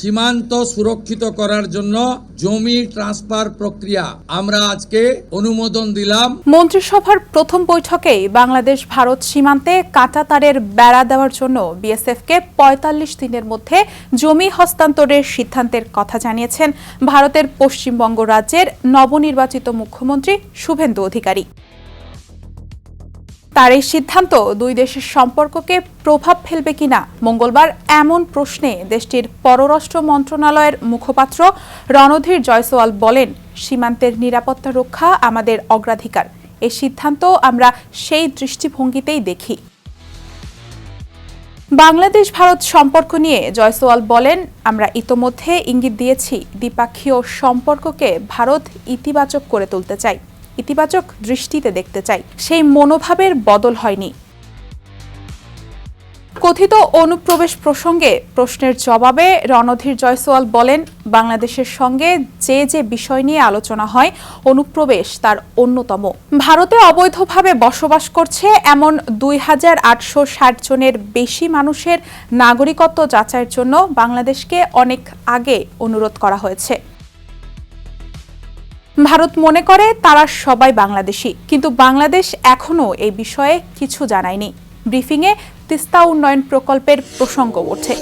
সীমান্ত সুরক্ষিত করার জন্য জমি ট্রান্সফার প্রক্রিয়া আমরা আজকে অনুমোদন দিলাম। মন্ত্রিসভার প্রথম বৈঠকেই বাংলাদেশ ভারত সীমান্তে কাঁটাতারের বেড়া দেওয়ার জন্য বিএসএফকে ৪৫ দিনের মধ্যে জমি হস্তান্তরের সিদ্ধান্তের কথা জানিয়েছেন ভারতের পশ্চিমবঙ্গ রাজ্যের নবনির্বাচিত মুখ্যমন্ত্রী শুভেন্দু অধিকারী। তার এই সিদ্ধান্ত দুই দেশের সম্পর্ককে প্রভাব ফেলবে কিনা মঙ্গলবার এমন প্রশ্নে দেশটির পররাষ্ট্র মন্ত্রণালয়ের মুখপাত্র রণধীর জয়সওয়াল বলেন, সীমান্তের নিরাপত্তা রক্ষা আমাদের অগ্রাধিকার। এই সিদ্ধান্ত আমরা সেই দৃষ্টিভঙ্গিতেই দেখি। বাংলাদেশ ভারত সম্পর্ক নিয়ে জয়সওয়াল বলেন, আমরা ইতোমধ্যে ইঙ্গিত দিয়েছি দ্বিপাক্ষীয় সম্পর্ককে ভারত ইতিবাচক করে তুলতে চাই, ইতিবাচক দৃষ্টিতে দেখতে চাই। সেই মনোভাবের বদল হয়নি। কথিত অনুপ্রবেশ প্রসঙ্গে প্রশ্নের জবাবে রণধীর জয়সওয়াল বলেন, বাংলাদেশের সঙ্গে যে বিষয় নিয়ে আলোচনা হয় অনুপ্রবেশ তার অন্যতম। ভারতে অবৈধভাবে বসবাস করছে এমন ২,৮৬০ জনের বেশি মানুষের নাগরিকত্ব যাচাইয়ের জন্য বাংলাদেশকে অনেক আগে অনুরোধ করা হয়েছে। ভারত মনে করে তারা সবাই বাংলাদেশি, কিন্তু বাংলাদেশ এখনও এই বিষয়ে কিছু জানায়নি। ব্রিফিংয়ে তিস্তা উন্নয়ন প্রকল্পের প্রসঙ্গ ওঠে।